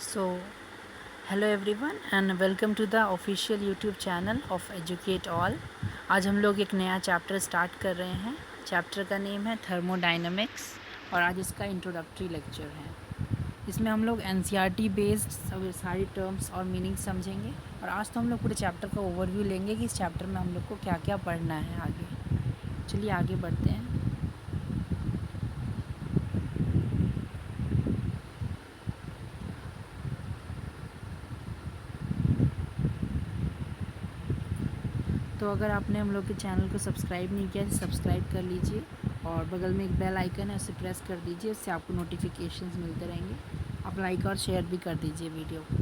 So, hello everyone and welcome to the official YouTube channel of Educate All। आज हम लोग एक नया चैप्टर स्टार्ट कर रहे हैं। चैप्टर का नेम है थर्मोडायनेमिक्स और आज इसका इंट्रोडक्टरी लेक्चर है। इसमें हम लोग NCERT बेस्ड सारी टर्म्स और मीनिंग समझेंगे और आज तो हम लोग पूरे चैप्टर का ओवरव्यू लेंगे कि इस चैप्टर में हम लोग को क्या क्या पढ़ना है आगे। चलिए आगे बढ़ते हैं। तो अगर आपने हम लोग के चैनल को सब्सक्राइब नहीं किया तो सब्सक्राइब कर लीजिए और बगल में एक बेल आइकन है उसे प्रेस कर दीजिए, उससे आपको नोटिफिकेशंस मिलते रहेंगे। आप लाइक और शेयर भी कर दीजिए वीडियो को।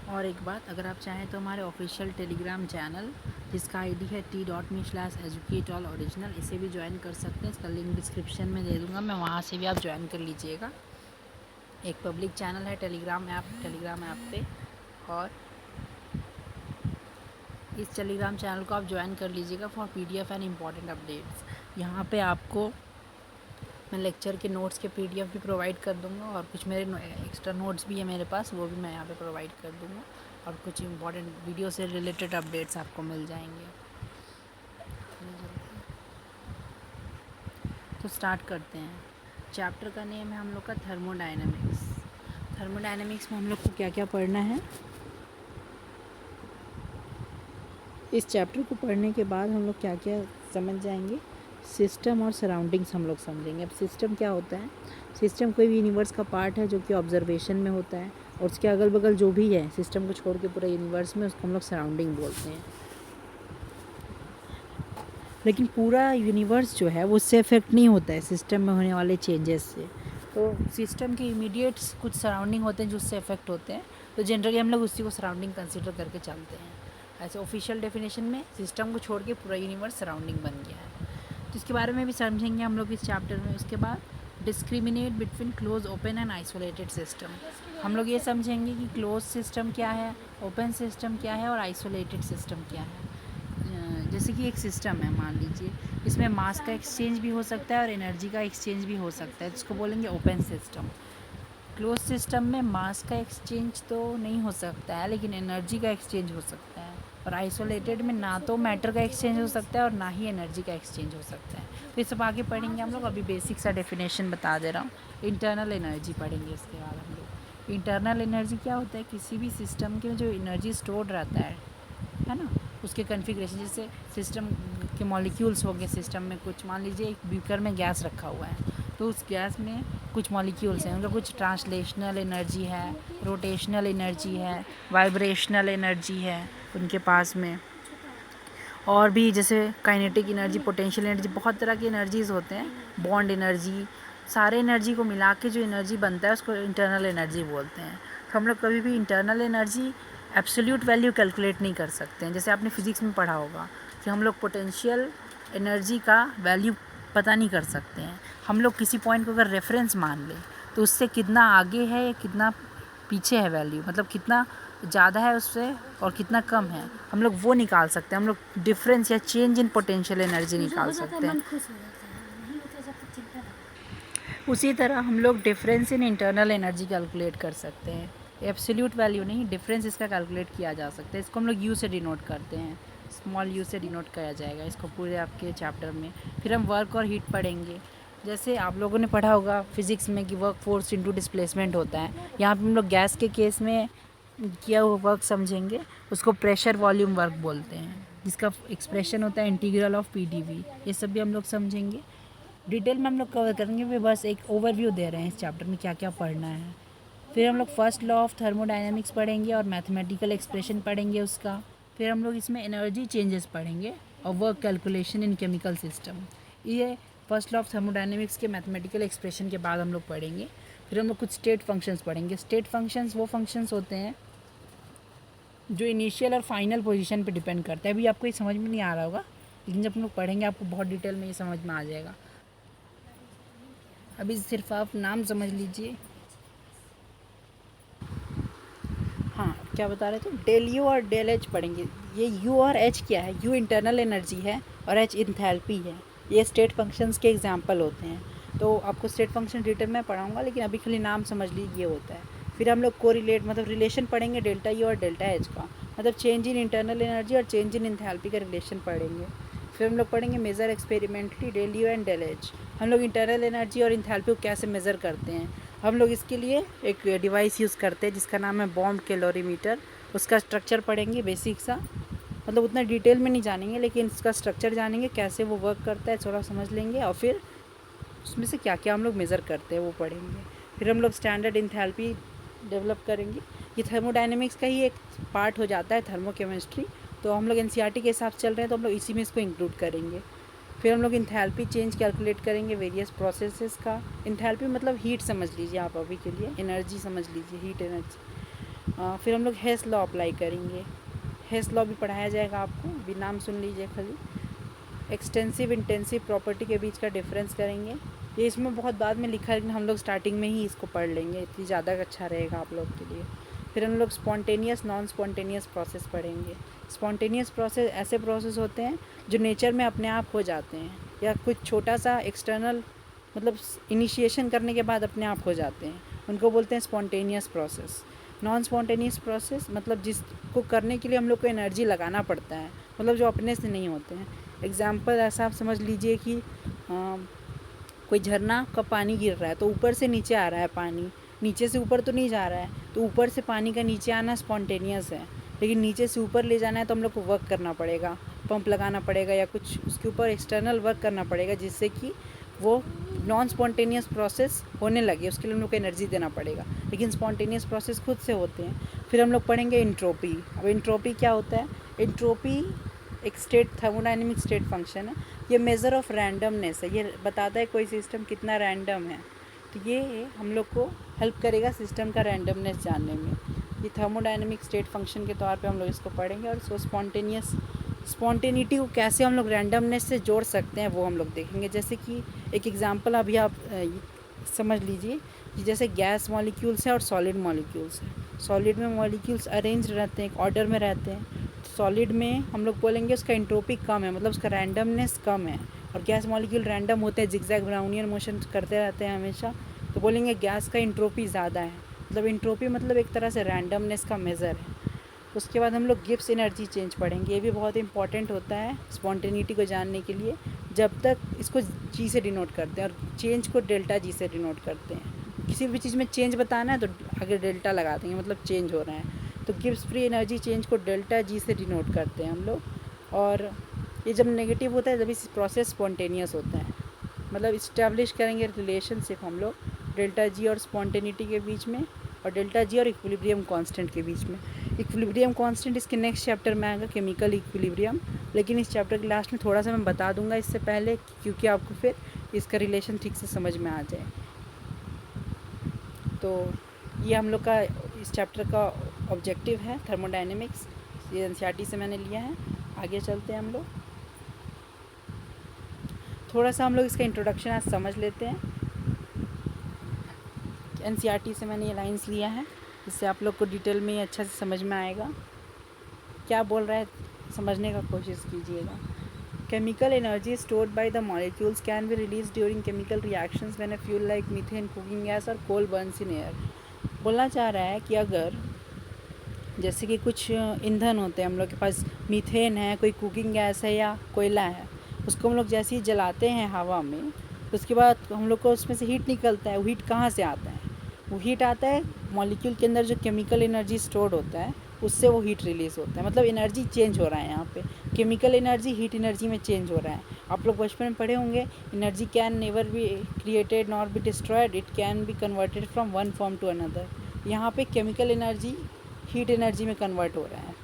और एक बात, अगर आप चाहें तो हमारे ऑफिशियल टेलीग्राम चैनल जिसका आईडी है t.me/educatealloriginal इसे भी ज्वाइन कर सकते हैं। इसका लिंक डिस्क्रिप्शन में दे दूँगा, मैं वहाँ से भी आप ज्वाइन कर लीजिएगा। एक पब्लिक चैनल है टेलीग्राम ऐप पे और इस टेलीग्राम चैनल को आप ज्वाइन कर लीजिएगा for PDF and important updates. यहाँ पे आपको मैं लेक्चर के नोट्स के PDF भी प्रोवाइड कर दूँगा और कुछ मेरे एक्स्ट्रा नोट्स भी है मेरे पास, वो भी मैं यहाँ पे प्रोवाइड कर दूँगा और कुछ इम्पॉर्टेंट वीडियो से रिलेटेड अपडेट्स आपको मिल जाएंगे। तो स्टार्ट करते हैं। चैप्टर का नेम है हम लोग का थर्मोडायनेमिक्स। थर्मोडायनेमिक्स में हम लोग को क्या क्या पढ़ना है। इस चैप्टर को पढ़ने के बाद हम लोग क्या क्या समझ जाएंगे। सिस्टम और सराउंडिंग्स हम लोग समझेंगे। अब सिस्टम क्या होता है। सिस्टम कोई भी यूनिवर्स का पार्ट है जो कि ऑब्जर्वेशन में होता है और उसके अगल बगल जो भी है सिस्टम को छोड़ के पूरा यूनिवर्स में, उसको हम लोग सराउंडिंग बोलते हैं। लेकिन पूरा यूनिवर्स जो है वो उससे इफेक्ट नहीं होता है सिस्टम में होने वाले चेंजेस से। तो सिस्टम के इमीडिएट कुछ सराउंडिंग होते हैं जो उससे इफेक्ट होते हैं, तो जनरली हम लोग उसी को सराउंडिंग कंसिडर करके चलते हैं। ऐसे ऑफिशियल डेफिनेशन में सिस्टम को छोड़ के पूरा यूनिवर्स सराउंडिंग बन गया है। तो इसके बारे में भी समझेंगे हम लोग इस चैप्टर में। उसके बाद discriminate between close, open and isolated system. हम लोग ये समझेंगे कि क्लोज सिस्टम क्या है, ओपन सिस्टम क्या है और आइसोलेटेड सिस्टम क्या है। जैसे कि एक सिस्टम है, मान लीजिए इसमें मास का एक्सचेंज भी हो सकता है और एनर्जी का एक्सचेंज भी हो सकता है, जिसको बोलेंगे ओपन सिस्टम। क्लोज सिस्टम में मास का एक्सचेंज तो नहीं हो सकता है लेकिन एनर्जी का एक्सचेंज हो सकता है। और आइसोलेटेड में ना तो मैटर का एक्सचेंज हो सकता है और ना ही एनर्जी का एक्सचेंज हो सकता है। तो ये सब आगे पढ़ेंगे हम लोग। अभी बेसिक सा डेफिनेशन बता दे रहा हूँ। इंटरनल एनर्जी पढ़ेंगे इसके बाद हम लोग। इंटरनल एनर्जी क्या होता है, किसी भी सिस्टम के जो एनर्जी स्टोर्ड रहता है ना, उसके कन्फिग्रेशन। जैसे सिस्टम के मॉलिक्यूल्स हो गए, सिस्टम में कुछ मान लीजिए एक बीकर में गैस रखा हुआ है, तो उस गैस में कुछ मॉलिक्यूल्स हैं, उनका कुछ ट्रांसलेशनल एनर्जी है, रोटेशनल एनर्जी है, वाइब्रेशनल एनर्जी है उनके पास में, और भी जैसे काइनेटिक एनर्जी, पोटेंशियल एनर्जी, बहुत तरह की एनर्जीज़ होते हैं, बॉन्ड एनर्जी। सारे एनर्जी को मिला के जो एनर्जी बनता है उसको इंटरनल एनर्जी बोलते हैं। तो हम लोग कभी भी internal energy absolute value calculate नहीं कर सकते हैं। जैसे आपने फिज़िक्स में पढ़ा होगा कि हम लोग पोटेंशियल एनर्जी का वैल्यू पता नहीं कर सकते हैं। हम लोग किसी पॉइंट को अगर रेफरेंस मान लें तो उससे कितना आगे है या कितना पीछे है वैल्यू, मतलब कितना ज़्यादा है उससे और कितना कम है, हम लोग वो निकाल सकते हैं। हम लोग डिफरेंस या चेंज इन पोटेंशियल एनर्जी निकाल सकते हैं। उसी तरह हम लोग difference in internal energy calculate कर सकते हैं। एब्सोल्यूट वैल्यू नहीं, डिफरेंस इसका कैलकुलेट किया जा सकता है। इसको हम लोग यू से डिनोट करते हैं, स्मॉल यू से डिनोट किया जाएगा इसको पूरे आपके चैप्टर में। फिर हम वर्क और हीट पढ़ेंगे। जैसे आप लोगों ने पढ़ा होगा फिज़िक्स में कि वर्क फोर्स इनटू डिस्प्लेसमेंट होता है। यहाँ पे हम लोग गैस के केस में किया हुआ वर्क समझेंगे, उसको प्रेशर वॉल्यूम वर्क बोलते हैं, जिसका एक्सप्रेशन होता है इंटीग्रल ऑफ PdV। ये सब भी हम लोग समझेंगे। डिटेल में हम लोग कवर करेंगे, वे बस एक ओवरव्यू दे रहे हैं इस चैप्टर में क्या क्या पढ़ना है। फिर हम लोग फर्स्ट लॉ ऑफ थर्मोडायनेमिक्स पढ़ेंगे और मैथमेटिकल एक्सप्रेशन पढ़ेंगे उसका। फिर हम लोग इसमें एनर्जी चेंजेस पढ़ेंगे और work calculation in chemical system. ये फर्स्ट लॉ ऑफ थर्मोडायनेमिक्स के मैथमेटिकल एक्सप्रेशन के बाद हम लोग पढ़ेंगे। फिर हम लोग कुछ स्टेट फंक्शंस पढ़ेंगे। स्टेट फंक्शंस वो फंक्शंस होते हैं जो इनिशियल और फाइनल पोजीशन पे डिपेंड करते हैं। अभी आपको ये समझ में नहीं आ रहा होगा, लेकिन जब हम लोग पढ़ेंगे आपको बहुत डिटेल में ये समझ में आ जाएगा। अभी सिर्फ आप नाम समझ लीजिए। हाँ, क्या बता रहे थे, डेल यू और डेल एच पढ़ेंगे। ये यू और एच क्या है, यू इंटरनल एनर्जी है और एच इंथैल्पी है। ये स्टेट फंक्शंस के एग्जांपल होते हैं। तो आपको स्टेट फंक्शन डिटेल में पढ़ाऊँगा, लेकिन अभी खाली नाम समझ लीजिए ये होता है। फिर हम लोग कोरिलेट मतलब रिलेशन पढ़ेंगे डेल्टा यू और डेल्टा एच का, मतलब चेंज इन इंटरनल एनर्जी और चेंज इन इंथैल्पी का रिलेशन पढ़ेंगे। फिर हम लोग पढ़ेंगे measure experimentally del U and del H. हम लोग इंटरनल एनर्जी और इंथैल्पी को कैसे मेज़र करते हैं। हम लोग इसके लिए एक डिवाइस यूज़ करते हैं जिसका नाम है बॉम्ब कैलोरीमीटर। उसका स्ट्रक्चर पढ़ेंगे बेसिक सा, मतलब उतना डिटेल में नहीं जानेंगे, लेकिन इसका स्ट्रक्चर जानेंगे, कैसे वो वर्क करता है थोड़ा समझ लेंगे, और फिर उसमें से क्या क्या हम लोग मेज़र करते हैं वो पढ़ेंगे। फिर हम लोग स्टैंडर्ड इंथैल्पी डेवलप करेंगे। ये थर्मोडायनेमिक्स का ही एक पार्ट हो जाता है, थर्मोकेमिस्ट्री। तो हम लोग एनसीईआरटी के हिसाब से चल रहे हैं, तो हम लोग इसी में इसको इंक्लूड करेंगे। फिर हम लोग इंथैल्पी चेंज कैलकुलेट करेंगे वेरियस प्रोसेसेस का। इंथैल्पी मतलब हीट समझ लीजिए आप अभी के लिए, एनर्जी समझ लीजिए, हीट एनर्जी। फिर हम लोग हेस लॉ अप्लाई करेंगे। हेस लॉ भी पढ़ाया जाएगा आपको, भी नाम सुन लीजिए खाली। एक्सटेंसिव इंटेंसिव प्रॉपर्टी के बीच का डिफरेंस करेंगे। ये इसमें बहुत बाद में लिखा है, लेकिन हम लोग स्टार्टिंग में ही इसको पढ़ लेंगे, इतनी ज़्यादा अच्छा रहेगा आप लोग के लिए। फिर हम लोग स्पॉन्टेनियस नॉन स्पॉन्टेनियस प्रोसेस पढ़ेंगे। स्पॉन्टेनियस प्रोसेस ऐसे प्रोसेस होते हैं जो नेचर में अपने आप हो जाते हैं, या कुछ छोटा सा एक्सटर्नल मतलब इनिशिएशन करने के बाद अपने आप हो जाते हैं, उनको बोलते हैं spontaneous process. Non spontaneous process मतलब जिसको करने के लिए हम लोग को एनर्जी लगाना पड़ता है, मतलब जो अपने से नहीं होते हैं। एग्जाम्पल ऐसा आप समझ लीजिए कि कोई झरना का पानी गिर रहा है, तो ऊपर से नीचे आ रहा है पानी, नीचे से ऊपर तो नहीं जा रहा है, तो ऊपर से पानी का नीचे आना स्पॉन्टेनियस है। लेकिन नीचे से ऊपर ले जाना है तो हम लोग को वर्क करना पड़ेगा, पंप लगाना पड़ेगा या कुछ उसके ऊपर एक्सटर्नल वर्क करना पड़ेगा, जिससे कि वो नॉन स्पॉन्टेनियस प्रोसेस होने लगे। उसके लिए हम लोग को एनर्जी देना पड़ेगा, लेकिन स्पॉन्टेनियस प्रोसेस खुद से होते हैं। फिर हम लोग पढ़ेंगे इंट्रोपी। अब इंट्रोपी क्या होता है, इंट्रोपी एक स्टेट थर्मोडायनेमिक स्टेट फंक्शन है। ये मेज़र ऑफ रैंडमनेस है, ये बताता है कोई सिस्टम कितना रैंडम है। तो ये हम लोग को हेल्प करेगा सिस्टम का रैंडमनेस जानने में। ये थर्मोडायनेमिक स्टेट फंक्शन के तौर पे हम लोग इसको पढ़ेंगे। और सो स्पॉन्टेनिटी को कैसे हम लोग रैंडमनेस से जोड़ सकते हैं वो हम लोग देखेंगे। जैसे कि एक एग्जांपल अभी आप समझ लीजिए कि जैसे गैस मॉलिक्यूल्स है और सॉलिड मॉलिक्यूल्स है। सॉलिड में मॉलिक्यूल्स अरेंज रहते हैं, एक ऑर्डर में रहते हैं। सॉलिड में हम लोग बोलेंगे उसका एंट्रोपी कम है, मतलब उसका रैंडमनेस कम है। और गैस मॉलिक्यूल रैंडम होते हैं, जिगजैग ब्राउनियन मोशन करते रहते हैं हमेशा, तो बोलेंगे गैस का एंट्रोपी ज़्यादा है। मतलब एंट्रोपी मतलब एक तरह से रैंडमनेस का मेज़र है। उसके बाद हम लोग गिब्स एनर्जी चेंज पढ़ेंगे। ये भी बहुत इंपॉर्टेंट होता है स्पॉन्टेनिटी को जानने के लिए। जब तक इसको जी से डिनोट करते हैं और चेंज को डेल्टा जी से डिनोट करते हैं। किसी भी चीज़ में चेंज बताना है तो आगे डेल्टा लगा देंगे, मतलब चेंज हो रहा है। तो गिब्स फ्री एनर्जी चेंज को डेल्टा जी से डिनोट करते हैं हम लोग। और ये जब नेगेटिव होता है तभी प्रोसेस स्पॉन्टेनियस होता है। मतलब इस्टेब्लिश करेंगे रिलेशनशिप हम लोग डेल्टा जी और स्पॉन्टेनिटी के बीच में, और डेल्टा जी और इक्विलिब्रियम कांस्टेंट के बीच में। इक्विलिब्रियम कांस्टेंट इसके नेक्स्ट चैप्टर में आएगा, केमिकल इक्विलिब्रियम, लेकिन इस चैप्टर के लास्ट में थोड़ा सा मैं बता दूंगा इससे पहले, क्योंकि आपको फिर इसका रिलेशन ठीक से समझ में आ जाए। तो ये हम लोग का इस चैप्टर का ऑब्जेक्टिव है थर्मोडायनेमिक्स। ये एनसीईआरटी से मैंने लिया है। आगे चलते हैं हम लोग, थोड़ा सा हम लोग इसका इंट्रोडक्शन आज समझ लेते हैं। एनसीईआरटी से मैंने ये लाइंस लिया है, इससे आप लोग को डिटेल में अच्छा से समझ में आएगा। क्या बोल रहा है समझने का कोशिश कीजिएगा। Chemical energy stored by the molecules can be release during chemical reactions when a fuel like methane, cooking gas और कोल बर्न्स इन एयर। बोलना चाह रहा है कि अगर जैसे कि कुछ ईंधन होते हैं हम लोग के पास, मीथेन है, कोई कुकिंग गैस है या कोयला है, उसको हम लोग जैसे ही जलाते हैं हवा में, तो उसके बाद हम लोग को उसमें से हीट निकलता है। वो हीट कहाँ से आता है, वो हीट आता है मॉलिक्यूल के अंदर जो केमिकल एनर्जी स्टोर्ड होता है, उससे वो हीट रिलीज़ होता है। मतलब एनर्जी चेंज हो रहा है यहाँ पे, केमिकल एनर्जी हीट एनर्जी में चेंज हो रहा है। आप लोग बचपन में पढ़े होंगे, energy can never be created nor be destroyed, it can be converted from one form to another. यहाँ पे केमिकल एनर्जी हीट एनर्जी में कन्वर्ट हो रहा है।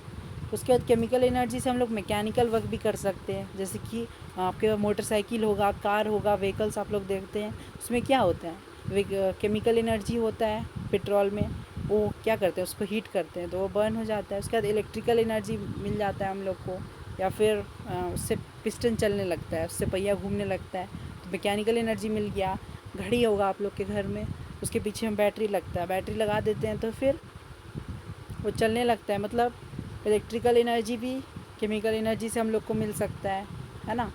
उसके बाद केमिकल एनर्जी से हम लोग मैकेनिकल वर्क भी कर सकते हैं। जैसे कि आपके मोटरसाइकिल होगा, कार होगा, व्हीकल्स आप लोग देखते हैं, उसमें क्या होता है, केमिकल एनर्जी होता है पेट्रोल में। वो क्या करते हैं, उसको हीट करते हैं तो वो बर्न हो जाता है। उसके बाद इलेक्ट्रिकल एनर्जी मिल जाता है हम लोग को, या फिर उससे पिस्टन चलने लगता है, उससे पहिया घूमने लगता है, तो मैकेनिकल एनर्जी मिल गया। घड़ी होगा आप लोग के घर में, उसके पीछे में बैटरी लगता है, बैटरी लगा देते हैं तो फिर वो चलने लगता है। मतलब इलेक्ट्रिकल एनर्जी भी केमिकल एनर्जी से हम लोग को मिल सकता है ना।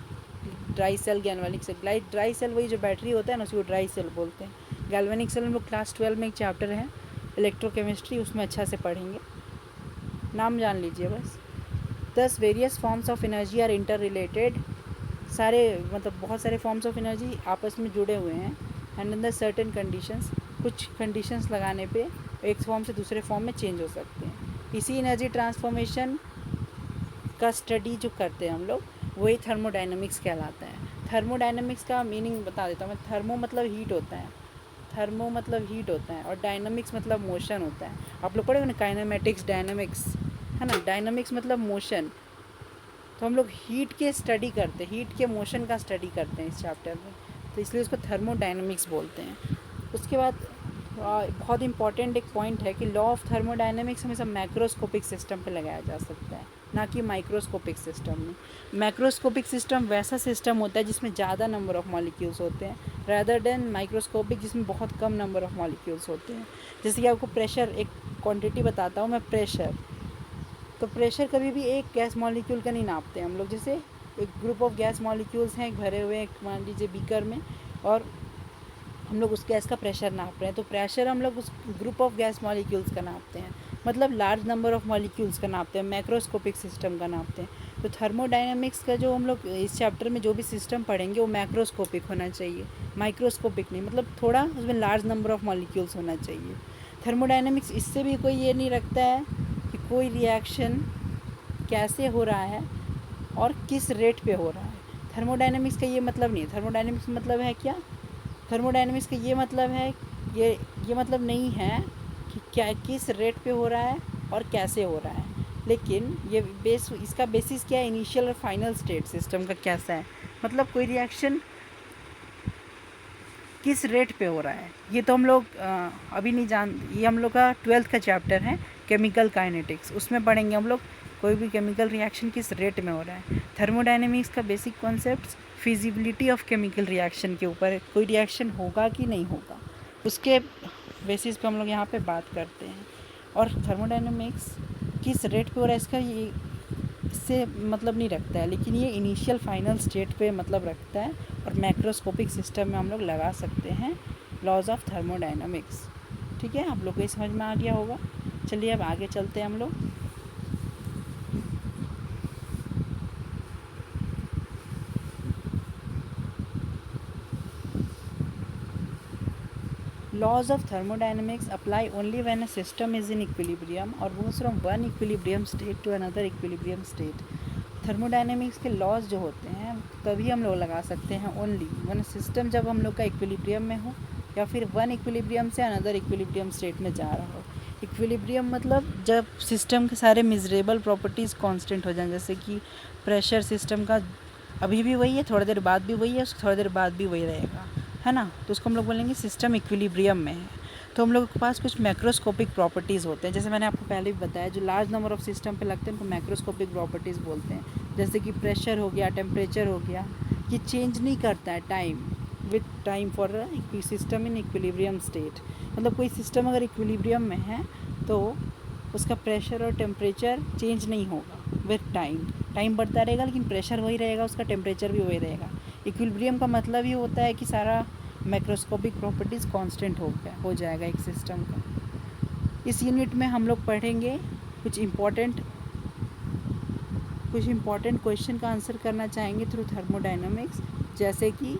Dry cell, galvanic cell. Dry cell वही जो बैटरी होता है ना, उसको ड्राई सेल बोलते हैं। गैल्वेनिक सेल हम लोग क्लास 12 में एक चैप्टर है इलेक्ट्रोकेमिस्ट्री, उसमें अच्छा से पढ़ेंगे, नाम जान लीजिए बस। 10 various forms of energy are interrelated. सारे मतलब बहुत सारे फॉर्म्स ऑफ एनर्जी आपस में जुड़े हुए हैं। एंड अंडर सर्टेन कंडीशंस, कुछ कंडीशंस लगाने पे एक फॉर्म से दूसरे फॉर्म में चेंज हो सकते हैं। इसी एनर्जी ट्रांसफॉर्मेशन का स्टडी जो करते हैं हम लोग, वही थर्मोडायनेमिक्स कहलाता है। थर्मोडायनेमिक्स का मीनिंग बता देता हूँ मैं। थर्मो मतलब हीट होता है, थर्मो मतलब हीट होता है, और डायनामिक्स मतलब मोशन होता है। आप लोग पढ़ेंगे ना काइनेमेटिक्स, डायनामिक्स, है ना। डायनामिक्स मतलब मोशन। तो हम लोग हीट के स्टडी करते हैं, हीट के मोशन का स्टडी करते हैं इस चैप्टर में, तो इसलिए उसको थर्मोडायनेमिक्स बोलते हैं। उसके बाद बहुत इंपॉर्टेंट एक पॉइंट है कि लॉ ऑफ थर्मोडायनेमिक्स हमेशा मैक्रोस्कोपिक सिस्टम पे लगाया जा सकता है, ना कि माइक्रोस्कोपिक सिस्टम में। मैक्रोस्कोपिक सिस्टम वैसा सिस्टम होता है जिसमें ज़्यादा नंबर ऑफ़ मॉलिक्यूल्स होते हैं, रैदर देन माइक्रोस्कोपिक जिसमें बहुत कम नंबर ऑफ़ मॉलिक्यूल्स होते हैं। जैसे कि आपको प्रेशर, एक क्वांटिटी बताता हूँ मैं, प्रेशर। तो प्रेशर कभी भी एक गैस मॉलिक्यूल का नहीं नापते हम लोग। जैसे एक ग्रुप ऑफ गैस मॉलिक्यूल्स हैं भरे हुए एक, मान लीजिए बीकर में, और हम लोग उस गैस का प्रेशर नाप रहे हैं, तो प्रेशर हम लोग उस ग्रुप ऑफ गैस मॉलिक्यूल्स का नापते हैं, मतलब लार्ज नंबर ऑफ़ मॉलिक्यूल्स का नापते हैं, मैक्रोस्कोपिक सिस्टम का नापते हैं। तो थर्मोडायनेमिक्स का जो हम लोग इस चैप्टर में जो भी सिस्टम पढ़ेंगे वो मैक्रोस्कोपिक होना चाहिए, माइक्रोस्कोपिक नहीं, मतलब थोड़ा उसमें लार्ज नंबर ऑफ़ मॉलिक्यूल्स होना चाहिए। थर्मोडायनेमिक्स इससे भी कोई ये नहीं रखता है कि कोई रिएक्शन कैसे हो रहा है और किस रेट पे हो रहा है। थर्मोडायनेमिक्स का ये मतलब नहीं है। थर्मोडायनेमिक्स मतलब है क्या, थर्मोडायनेमिक्स का ये मतलब है, ये मतलब नहीं है कि क्या किस रेट पे हो रहा है और कैसे हो रहा है, लेकिन ये इसका बेसिस क्या है, इनिशियल और फाइनल स्टेट सिस्टम का कैसा है, मतलब कोई रिएक्शन किस रेट पे हो रहा है। ये तो हम लोग अभी नहीं ये हम लोग का 12th का चैप्टर है केमिकल काइनेटिक्स, उसमें पढ़ेंगे हम लोग कोई भी केमिकल रिएक्शन किस रेट में हो रहा है। थर्मोडायनेमिक्स का basic concepts feasibility of chemical reaction के ऊपर, कोई रिएक्शन होगा कि नहीं होगा, उसके बेसिस पे हम लोग यहाँ पे बात करते हैं। और थर्मोडायनेमिक्स किस रेट पे हो रहा है इसका ये इससे मतलब नहीं रखता है, लेकिन ये इनिशियल फाइनल स्टेट पे मतलब रखता है, और मैक्रोस्कोपिक सिस्टम में हम लोग लगा सकते हैं लॉज ऑफ थर्मोडायनेमिक्स। ठीक है, आप लोग को ये समझ में आ गया होगा। चलिए अब आगे चलते हैं हम लोग। Laws of thermodynamics apply only when a system is in equilibrium or moves from one equilibrium state to another equilibrium state. Thermodynamics के लॉज जो होते हैं तभी हम लोग लगा सकते हैं ओनली वन सिस्टम, जब हम लोग का इक्विलिब्रियम में हो या फिर वन इक्विलिब्रियम से अनदर इक्विलिब्रियम स्टेट में जा रहा हो। इक्विलिब्रियम मतलब जब सिस्टम के सारे मिजरेबल प्रॉपर्टीज़ कांस्टेंट हो जाएं, जैसे कि प्रेशर सिस्टम का अभी भी वही है, थोड़ी देर बाद भी वही है, थोड़ी देर बाद भी वही रहेगा, है ना। तो उसको हम लोग बोलेंगे सिस्टम इक्विलिब्रियम में है। तो हम लोगों के पास कुछ मैक्रोस्कोपिक प्रॉपर्टीज़ होते हैं, जैसे मैंने आपको पहले भी बताया, जो लार्ज नंबर ऑफ सिस्टम पे लगते हैं उनको मैक्रोस्कोपिक प्रॉपर्टीज़ बोलते हैं। जैसे कि प्रेशर हो गया, टेम्परेचर हो गया, ये चेंज नहीं करता है time with time for system in equilibrium state. मतलब कोई सिस्टम अगर इक्विलिब्रियम में है तो उसका प्रेशर और टेम्परेचर चेंज नहीं होगा विथ टाइम बढ़ता रहेगा, लेकिन प्रेशर वही रहेगा, उसका टेम्परेचर भी वही रहेगा। इक्विलिब्रियम का मतलब ये होता है कि सारा मैक्रोस्कोपिक प्रॉपर्टीज़ कांस्टेंट हो जाएगा एक सिस्टम का। इस यूनिट में हम लोग पढ़ेंगे कुछ इम्पॉर्टेंट क्वेश्चन का आंसर करना चाहेंगे थ्रू थर्मोडायनामिक्स। जैसे कि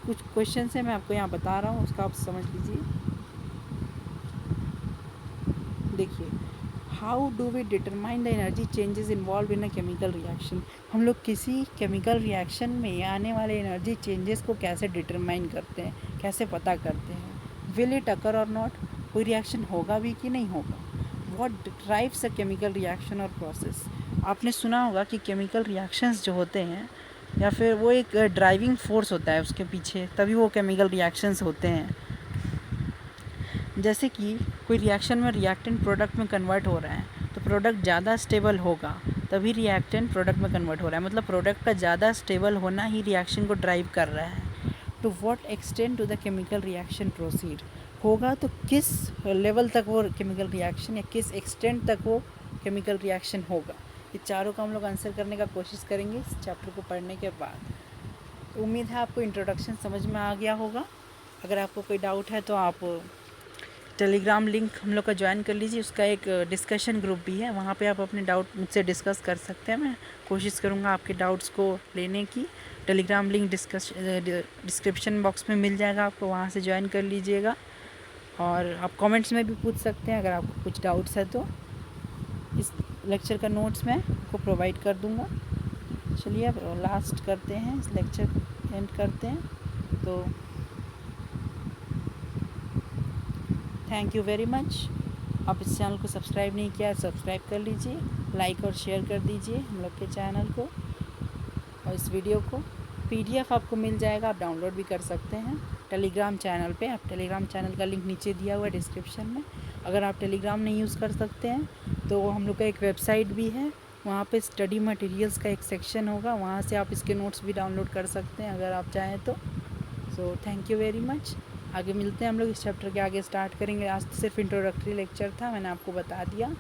कुछ क्वेश्चन है, मैं आपको यहाँ बता रहा हूँ, उसका आप समझ लीजिए। देखिए, how do we determine the energy changes involved in a chemical reaction. हम लोग किसी केमिकल रिएक्शन में आने वाले एनर्जी चेंजेस को कैसे डिटरमाइन करते हैं, कैसे पता करते हैं। विल इट अकर और नॉट, कोई रिएक्शन होगा भी कि नहीं होगा। What drives a chemical reaction और प्रोसेस। आपने सुना होगा कि केमिकल रिएक्शंस जो होते हैं या फिर वो एक ड्राइविंग फोर्स होता है उसके पीछे, तभी वो केमिकल रिएक्शंस होते हैं। जैसे कि कोई रिएक्शन में रिएक्टेंट प्रोडक्ट में कन्वर्ट हो रहा है, तो प्रोडक्ट ज़्यादा स्टेबल होगा तभी रिएक्टेंट प्रोडक्ट में कन्वर्ट हो रहा है, मतलब प्रोडक्ट का ज़्यादा स्टेबल होना ही रिएक्शन को ड्राइव कर रहा है। To what extent to the chemical reaction proceed, होगा तो किस लेवल तक वो केमिकल रिएक्शन या किस एक्सटेंट तक वो केमिकल रिएक्शन होगा, ये चारों का हम लोग आंसर करने का कोशिश करेंगे इस चैप्टर को पढ़ने के बाद। उम्मीद है आपको इंट्रोडक्शन समझ में आ गया होगा। अगर आपको कोई डाउट है तो आप टेलीग्राम लिंक हम लोग का ज्वाइन कर लीजिए, उसका एक डिस्कशन ग्रुप भी है, वहाँ पे आप अपने डाउट मुझसे डिस्कस कर सकते हैं। मैं कोशिश करूँगा आपके डाउट्स को लेने की। टेलीग्राम लिंक डिस्क्रिप्शन बॉक्स में मिल जाएगा, आपको वहाँ से ज्वाइन कर लीजिएगा। और आप कमेंट्स में भी पूछ सकते हैं अगर आपको कुछ डाउट्स है तो। इस लेक्चर का नोट्स मैं आपको प्रोवाइड कर दूँगा। चलिए अब लास्ट करते हैं, इस लेक्चर एंड करते हैं। तो थैंक यू वेरी मच। आप इस चैनल को सब्सक्राइब नहीं किया है, सब्सक्राइब कर लीजिए, लाइक और शेयर कर दीजिए हम लोग के चैनल को। और इस वीडियो को PDF आपको मिल जाएगा, आप डाउनलोड भी कर सकते हैं टेलीग्राम चैनल पे। आप टेलीग्राम चैनल का लिंक नीचे दिया हुआ है डिस्क्रिप्शन में। अगर आप टेलीग्राम नहीं यूज़ कर सकते हैं तो हम लोग का एक वेबसाइट भी है, वहाँ पे स्टडी मटेरियल्स का एक सेक्शन होगा, वहाँ से आप इसके नोट्स भी डाउनलोड कर सकते हैं अगर आप चाहें तो। So thank you very much. आगे मिलते हैं हम लोग, इस चैप्टर के आगे स्टार्ट करेंगे। आज तो सिर्फ इंट्रोडक्टरी लेक्चर था, मैंने आपको बता दिया।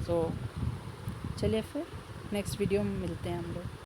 सो चलिए फिर नेक्स्ट वीडियो में मिलते हैं हम लोग।